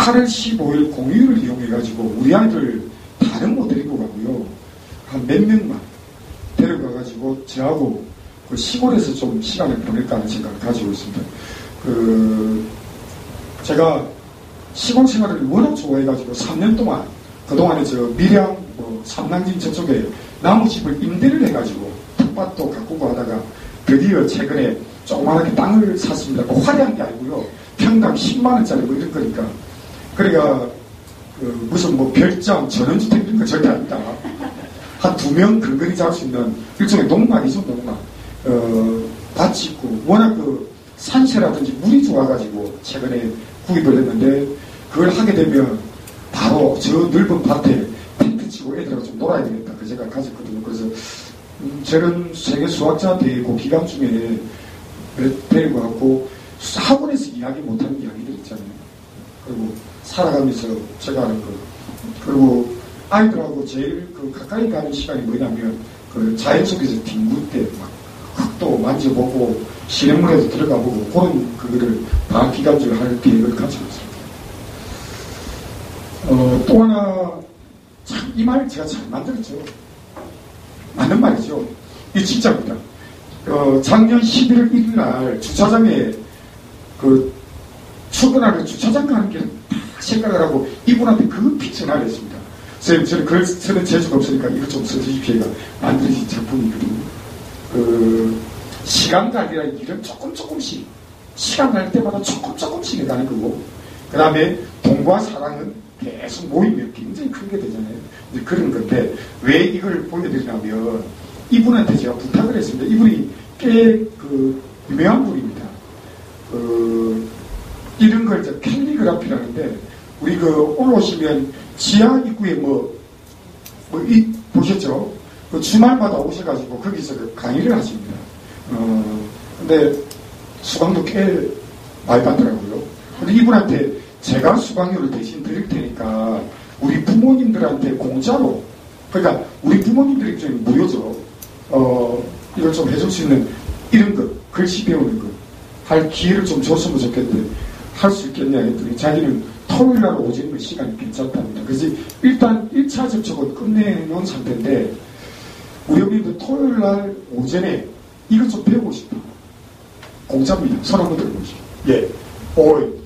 8월 15일 공휴일을 이용해가지고 우리 아이들 다른 못 데리고 가고요. 한 몇 명만 데려가가지고 저하고 그 시골에서 좀 시간을 보낼까 하는 생각을 가지고 있습니다. 제가 시골 생활을 워낙 좋아해가지고 3년 동안 그동안에 저 밀양, 삼랑진 저쪽에 나무집을 임대를 해가지고 텃밭도 가꾸고 하다가 드디어 최근에 조그맣게 땅을 샀습니다. 화려한 게 아니고요. 평당 10만원짜리 뭐 이런 거니까. 그러니까 무슨 별장, 전원주택 이런 거 절대 아닙니다. 한 2명 근근히 잡을 수 있는 일종의 농막이죠, 농막. 밭이 있고 워낙 산세라든지 물이 좋아가지고 최근에 구입을 했는데 그걸 하게 되면 바로 저 넓은 밭에 텐트 치고 애들하고 좀 놀아야 되겠다 그 생각 가졌거든요. 그래서 저는 세계 수학자 대회고 기간 중에 데리고 갔고 학원에서 이야기 못하는 이야기들 있잖아요. 그리고 살아가면서 제가 하는 거 그리고 아이들하고 제일 가까이 가는 시간이 뭐냐면 자연 속에서 뒹굴 때 막 흙도 만져보고 시냇물에도 들어가보고 그런 그거를 다 기간적으로 할 계획을 가지고 있습니다. 또 하나 참 이 말 제가 잘 만들었죠. 맞는 말이죠. 이게 진짜입니다. 작년 11월 1일 날 주차장에 출근하는 주차장 가는 길을 다 생각을 하고 이분한테 급히 전화를 했습니다. 선생님, 저는 글 쓰는 재주가 없으니까 이거 좀 써주십시오. 만들어진 작품이거든요. 시간 관리라는 일은 조금씩 시간 갈 때마다 조금씩 해가는 거고 그 다음에 돈과 사랑은 계속 모이면 굉장히 큰 게 되잖아요. 이제 그런 건데 왜 이걸 보여드리냐면 이분한테 제가 부탁을 했습니다. 이분이 꽤 유명한 분입니다. 이런 걸 이제 캘리그라피라는데 우리 올라오시면 지하 입구에 보셨죠? 주말마다 오셔가지고 거기서 강의를 하십니다. 근데 수강도 꽤 많이 받더라고요. 근데 이분한테 제가 수강료를 대신 드릴 테니까 우리 부모님들한테 공짜로 그러니까 우리 부모님들 입장에 무료죠. 이걸 좀 해줄 수 있는 이런 거 글씨 배우는 거 할 기회를 좀 줬으면 좋겠는데 할 수 있겠냐 했더니 자기는 토요일날 오전에 시간이 괜찮답니다. 그래서 일단 1차 접촉은 끝내놓은 상태인데 우리 어머니도 토요일날 오전에 이것 좀 배우고 싶다. 공짜입니다. 손 한번 들어보시죠. 예.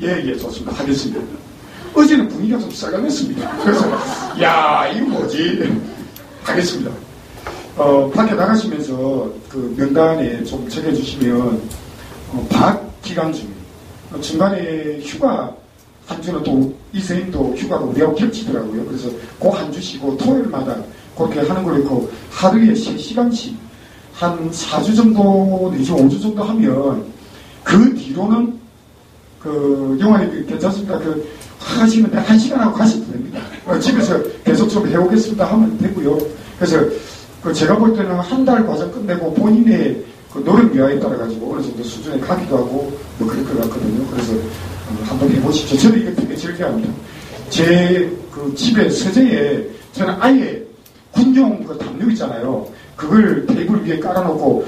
예, 좋습니다. 하겠습니다. 어제는 분위기가 좀 쌀강했습니다. 그래서, 야, 이거 뭐지? 하겠습니다. 밖에 나가시면서 명단에 좀 적어주시면, 방학 기간 중에, 중간에 휴가 한 주는 또 이선생님도 휴가가 우리하고 겹치더라고요. 그래서 그 한 주 쉬고 토요일마다 그렇게 하는 걸로 있고, 하루에 3시간씩 한 4주 정도 내지 5주 정도 하면 그 뒤로는 영화님 괜찮습니까? 하시는데 1시간 하고 가셔도 됩니다. 집에서 계속 좀 해오겠습니다 하면 되고요. 그래서 제가 볼 때는 한 달 과정 끝내고 본인의 노력 여하에 따라가지고 어느 정도 수준에 가기도 하고 그럴 것 같거든요. 그래서 한번 해보십시오. 저는 이거 되게 즐겨합니다. 제 집에 서재에 저는 아예 군용 담요 있잖아요. 그걸 테이블 위에 깔아놓고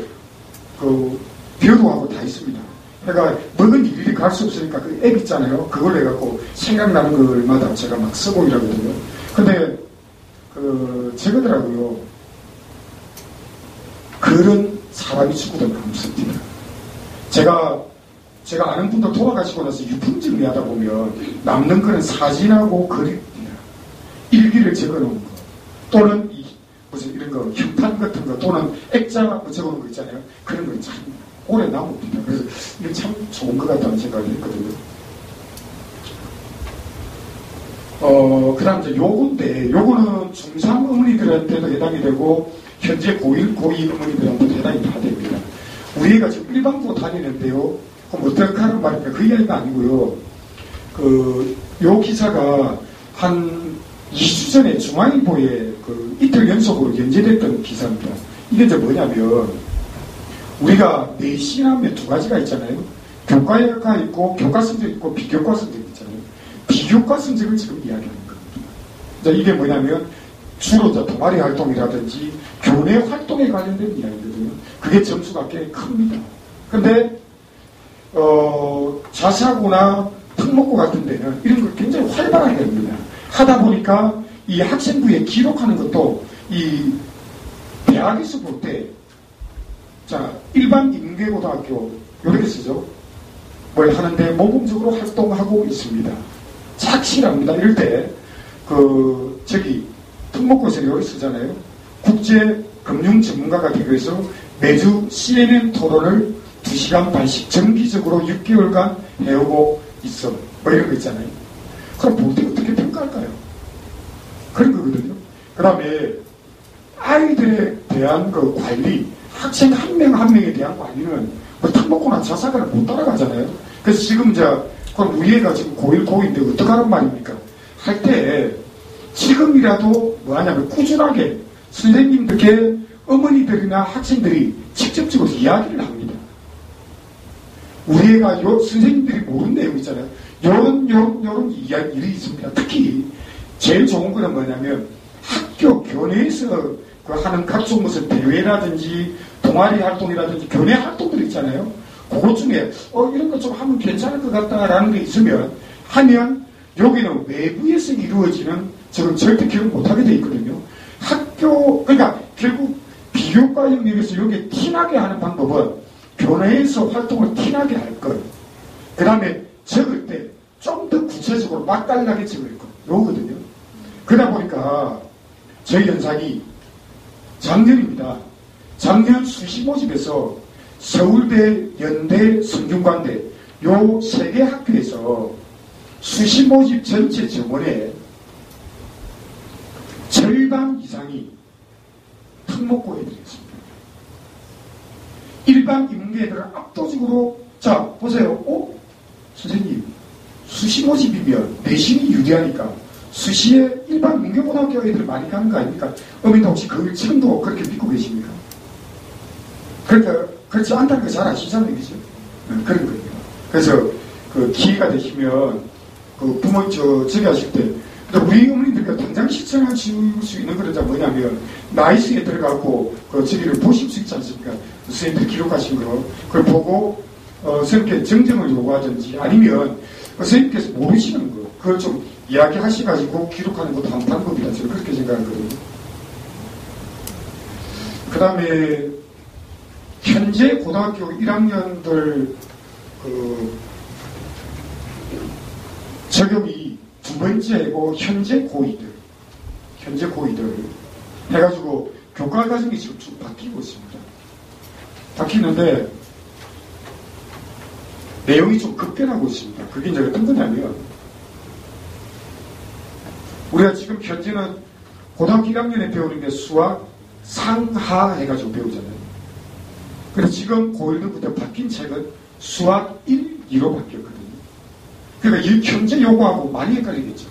벼도하고 다 있습니다. 그러니까 먹은 일일이 갈 수 없으니까 그 앱 있잖아요. 그걸 해갖고 생각나는 걸마다 제가 막 쓰고 이러거든요. 근데 저거더라고요. 글은 사람이 죽고도 남습니다. 제가 아는 분도 돌아가시고 나서 유품질을 하다 보면 남는 거는 사진하고 글입니다. 일기를 적어놓은 거 또는 무슨 이런 거 형탄 같은 거 또는 액자 적어놓은 거 있잖아요. 그런 거 참 오래 남습니다. 그래서 이게 참 좋은 것 같다는 생각이 했거든요. 그 다음 이제 요거는 중3 어머니들한테도 해당이 되고 현재 고1, 고2 어머니들한테도 해당이 다 됩니다. 우리 애가 지금 일반고 다니는데요. 그럼 어떻게 하는 말입니까? 그 이야기가 아니고요. 요 기사가 한 2주 전에 중앙일보에 이틀 연속으로 연재됐던 기사입니다. 이게 이제 뭐냐면 우리가 내신 하면 두 가지가 있잖아요. 교과가 있고 교과 성적 있고 비교과 성적 있잖아요. 비교과 성적을 지금 이야기하는 겁니다. 이게 뭐냐면 주로 동아리 활동이라든지 교내 활동에 관련된 이야기거든요. 그게 점수가 꽤 큽니다. 근데 자사고나 특목고 같은 데는 이런 걸 굉장히 활발하게 합니다. 하다 보니까 이 학생부에 기록하는 것도 이 대학에서 볼 때, 자, 일반 인문계고등학교, 이렇게 쓰죠. 뭘 하는데 모범적으로 활동하고 있습니다. 착실합니다. 이럴 때, 특목고에서 이렇게 쓰잖아요. 국제금융전문가가 되기 위해서 매주 CNN 토론을 2시간 반씩 정기적으로 6개월간 해오고 있어. 뭐 이런 거 있잖아요. 그럼 볼 때 어떻게 평가할까요? 그런 거거든요. 그 다음에 아이들에 대한 그 관리, 학생 한 명 한 명에 대한 관리는 뭐 특목고나 자사관을 못 따라가잖아요. 그래서 지금 그럼 우리 애가 지금 고1, 고2인데 어떡하란 말입니까? 할 때 지금이라도 뭐 하냐면 꾸준하게 선생님들께 어머니들이나 학생들이 직접적으로 이야기를 합니다. 우리 애가 선생님들이 모르는 내용 있잖아요. 요런 일이 있습니다. 특히 제일 좋은 거는 뭐냐면 학교 교내에서 하는 각종 무슨 대회라든지 동아리 활동이라든지 교내 활동들 있잖아요. 그것 중에 이런 거 좀 하면 괜찮을 것 같다라는 게 있으면 하면 여기는 외부에서 이루어지는 지금 절대 기록 못하게 돼 있거든요. 그러니까 결국 비교과 영역에서 여기 티나게 하는 방법은 교내에서 활동을 티나게 할 것. 그 다음에 적을 때 좀 더 구체적으로 맛깔나게 적을 것. 요거거든요. 그러다 보니까 저희 연산이 작년입니다. 작년 수시 모집에서 서울대, 연대, 성균관대 요 3개 학교에서 수시 모집 전체 정원의 절반 이상이 특목고 애들이었습니다. 일반 인문계 애들은 압도적으로 자 보세요. 선생님 수시 모집이면 내신이 유리하니까 수시에 일반 문교고등학교 애들 많이 가는 거 아닙니까? 어머니도 혹시 그걸 지금도 그렇게 믿고 계십니까? 그러니까 그렇지 않다는 거 잘 아시잖아요, 그죠? 그런 거예요. 그래서 기회가 되시면 부모 저기 하실 때 우리 어머니들과 당장 실천할 수 있는 거는 뭐냐면 나이스에 들어가고 저기를 보실 수 있지 않습니까? 선생님들 기록하신 거 그걸 보고 선생님께 정정을 요구하든지 아니면 선생님께서 모르시는 거 그걸 좀 이야기하셔가지고 기록하는 것도 한 방법이다. 저는 그렇게 생각하거든요. 그 다음에 현재 고등학교 1학년들 적용이 두 번째고 현재 고2들 해가지고 교과 과정이 지금 쭉 바뀌고 있습니다. 바뀌는데 내용이 좀 급변하고 있습니다. 그게 이제 어떤 거냐면 우리가 지금 현재는 고등학교 1학년에 배우는 게 수학 상하 해가지고 배우잖아요. 그래서 지금 고1부터 바뀐 책은 수학 1, 2로 바뀌었거든요. 그러니까 현재 요거하고 많이 헷갈리겠죠.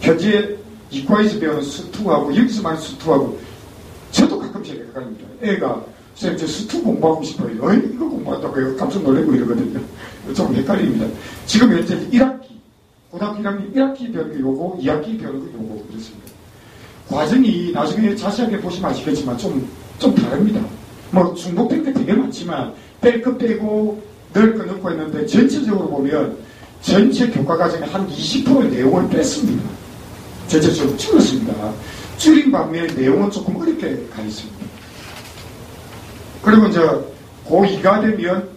현재 이과에서 배우는 수투하고 여기서 많이 수투하고 저도 가끔씩 헷갈립니다. 애가 선생님 저 수투 공부하고 싶어요. 이거 공부한다고 깜짝 놀라고 이러거든요. 좀 헷갈립니다. 지금 현재 1학기 고등학교 1학년 1학기 배우는 게 요거 2학기 배우는 거 요거 그렇습니다. 과정이 나중에 자세하게 보시면 아시겠지만 좀 다릅니다. 뭐 중복된 게 되게 많지만 뺄 거 빼고 넣을 거 넣고 했는데 전체적으로 보면 전체 교과 과정에 한 20%의 내용을 뺐습니다. 전체적으로 줄였습니다. 줄인 반면에 내용은 조금 어렵게 가 있습니다. 그리고 이제 고2가 되면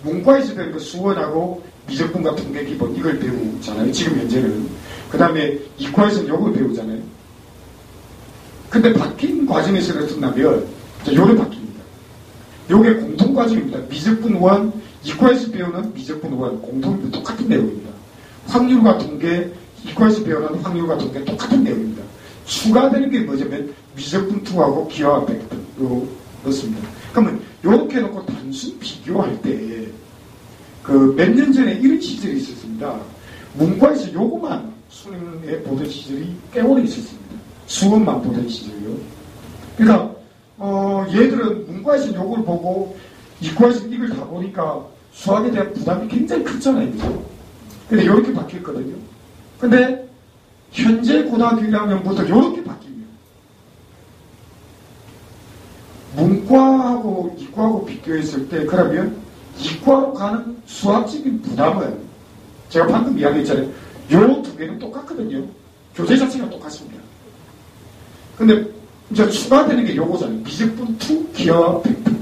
문과에서 배우는 수원하고 미적분과 통계 기본 이걸 배우잖아요. 지금 현재는. 그 다음에 이과에서는 요걸 배우잖아요. 근데 바뀐 과정에서 쓴다면 요게 바뀝니다. 요게 공통과정입니다. 미적분 1, 이과에서 배우는 미적분 1, 공통입니다. 똑같은 내용입니다. 확률과 통계, 이과에서 배우는 확률과 통계 똑같은 내용입니다. 추가되는 게 뭐냐면 미적분 2하고 기하와 벡터 요 넣습니다. 그러면 요렇게 놓고 단순 비교할 때 몇 년 전에 이런 시절이 있었습니다. 문과에서 요거만 수능에 보던 시절이 꽤 오래 있었습니다. 수업만 보던 시절이요. 그러니까 얘들은 문과에서 요걸 보고 이과에서 이걸 다 보니까 수학에 대한 부담이 굉장히 크잖아요. 그죠? 근데 요렇게 바뀌었거든요. 근데 현재 고등학교 1학년부터 요렇게 바뀝니다. 문과하고 이과하고 비교했을 때 그러면 이과로 가는 수학적인 부담은 제가 방금 이야기했잖아요. 요 두 개는 똑같거든요. 교재 자체가 똑같습니다. 근데 이제 추가되는 게 요거잖아요. 미적분 투 기하 팩트.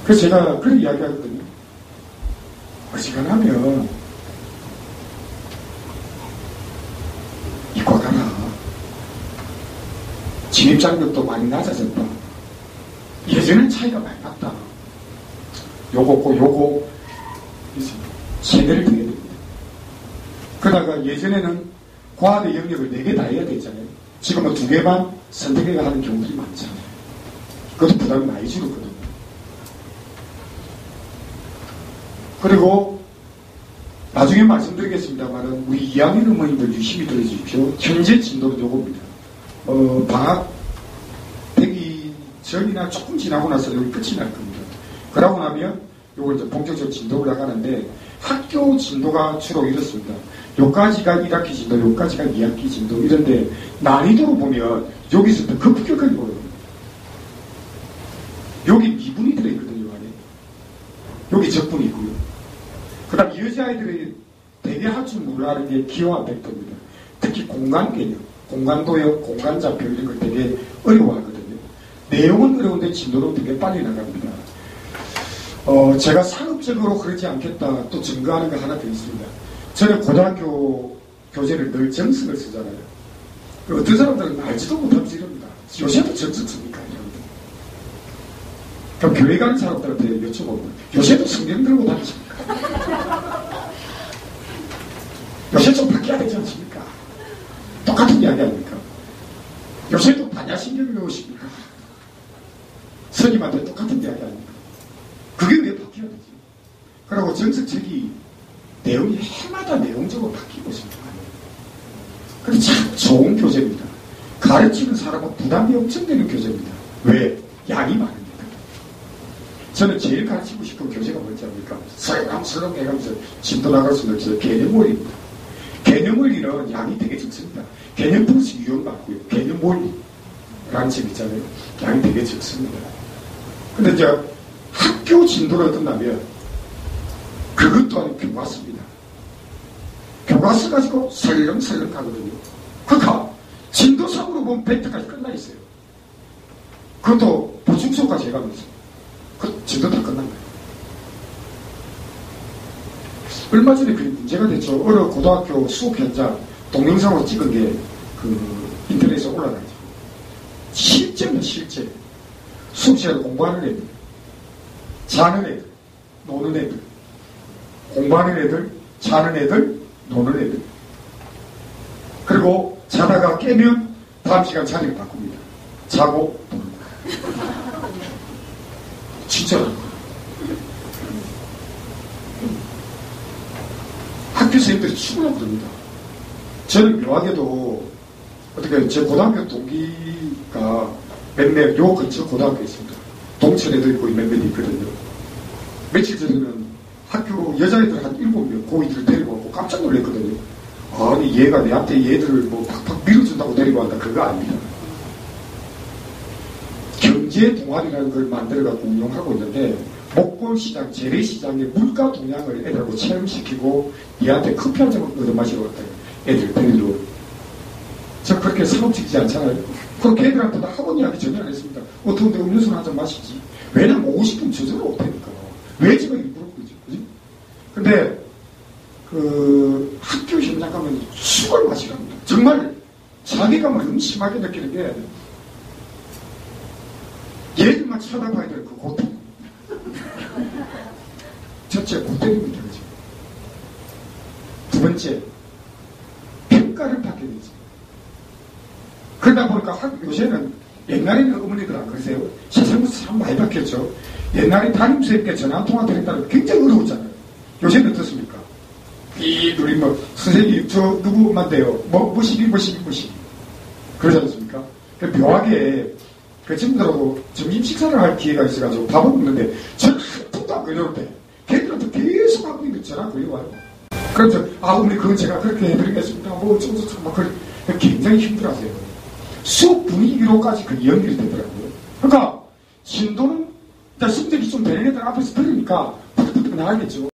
그래서 제가 그런 이야기 하거든요. 어지간하면 이과 가라. 진입장벽도 많이 낮아졌다. 예전엔 차이가 많이 났다. 요거 세대를 드려야 됩니다. 그러다가 예전에는 과학의 영역을 4개 다 해야 되잖아요. 지금은 2개만 선택해가 하는 경우들이 많잖아요. 그것도 부담이 많이 줄었거든요. 그리고 나중에 말씀드리겠습니다만 우리 2학년 어머님들 유심히 들어주십시오. 현재 진도는 요겁니다. 방학 되기 전이나 조금 지나고 나서 여기 끝이 날 겁니다. 그러고 나면 요걸 이제 본격적으로 진도를 나가는데 학교 진도가 주로 이렇습니다. 요까지가 1학기 진도, 요까지가 2학기 진도 이런데 난이도로 보면 여기서부터 급격하게 보여요. 여기 미분이 들어있거든요. 안에. 여기 적분이 있고요. 그 다음 여자아이들이 되게 할 줄 몰라하는 게 기호와 벡터입니다. 특히 공간 개념, 공간도역, 공간좌표 이런 걸 되게 어려워하거든요. 내용은 어려운데 진도는 되게 빨리 나갑니다. 제가 상업적으로 그러지 않겠다 또 증거하는 거 하나 더 있습니다. 저는 고등학교 교재를 늘 정석을 쓰잖아요. 어떤 사람들은 알지도 못하면서 이럽니다. 요새도 정석 씁니까? 이럽니다. 그럼 교회 가는 사람들한테 여쭤보면 요새도 성경 들고 다니십니까? 요새 좀 바뀌어야 되지 않습니까? 똑같은 이야기 아닙니까? 요새도 반야신경을 배우십니까? 스님한테 똑같은 이야기 아닙니까? 그게 왜 바뀌어야 되지? 그리고 정석책이 내용이 해마다 내용적으로 바뀌고 있습니다. 그런데 참 좋은 교재입니다. 가르치는 사람은 부담이 엄청 되는 교재입니다. 왜? 양이 많으니까. 저는 제일 가르치고 싶은 교재가 뭔지 압니까? 설렁설렁 해가면서 진도 나갈 수 있는 개념원리입니다. 개념원리는 양이 되게 적습니다. 개념 플러스 유형 맞고요. 개념원리라는 책 있잖아요. 양이 되게 적습니다. 근데 이제 학교 진도를 끝나면 그것 또한 교과서입니다. 교과서 가지고 설렁설렁 가거든요. 그러니까 진도상으로 보면 100회까지 끝나 있어요. 그것도 보충소까지 해가면서 그 진도 다 끝난 거예요. 얼마 전에 그게 문제가 됐죠. 어느 고등학교 수업 현장 동영상으로 찍은 게 그 인터넷에 올라가죠. 실제는 실제 수업 시간에 공부하는 애들, 자는 애들, 노는 애들, 공부하는 애들, 자는 애들, 노는 애들. 그리고 자다가 깨면 다음 시간 자리를 바꿉니다. 자고 노는 거예요. 진짜로. 학교 선생님들이 죽으려고 그럽니다. 저는 묘하게도 어떻게 제 고등학교 동기가 몇몇 요 근처 고등학교에 있습니다. 동천에도 있고 몇몇 있거든요. 며칠 전에는 학교 여자애들 한 7명 고이들을 데리고 왔고 깜짝 놀랐거든요. 아니 얘가 내한테 얘들을 뭐 팍팍 밀어준다고 데리고 왔다. 그거 아닙니다. 경제 동아리라는 걸 만들어갖고 운영하고 있는데 목골시장, 재래시장의 물가 동향을 애들하고 체험시키고 얘한테 커피 한 잔 얻어 마시러 갔다. 애들 데리러. 저 그렇게 상업적이지 않잖아요. 그렇게 애들한테 학원 이야기 전혀 안 했습니다. 어떻게 음료수를 한 잔 마시지. 왜냐면 오고 싶으면 저절로 못하니까. 왜 제가 일부러 그러지? 그지? 근데 그 학교 현장 가면 술을 마시랍니다. 정말 자괴감을 너무 심하게 느끼는 게 얘들만 쳐다봐야 될 그 고통. 첫째 고통입니다. 그죠? 두 번째 평가를 받게 되지. 그러다 보니까 요새는 옛날에는 어머니들 안 그러세요? 세상부터 참 많이 바뀌었죠. 옛날에 담임선생님께 전화 한 통화 드린다는 게 굉장히 어려웠잖아요. 요새는 어떻습니까? 우리 뭐 선생님 저 누구만데요? 뭐 시기 그러지 않습니까? 묘하게 그 친구들하고 점심 식사를 할 기회가 있어가지고 밥을 먹는데 저는 한 통도 안 걸려오는데 걔들한테 계속 하고 있는 전화 걸려와요. 그래서 어머니 그건 제가 그렇게 해드리겠습니다. 뭐 어쩌고저쩌고 막 굉장히 힘들어하세요. 수업 분위기로까지 그 연결이 되더라고요. 그러니까 진도는 성적이 좀 되는 애들 앞에서 들으니까 푸득푸득 나가겠죠.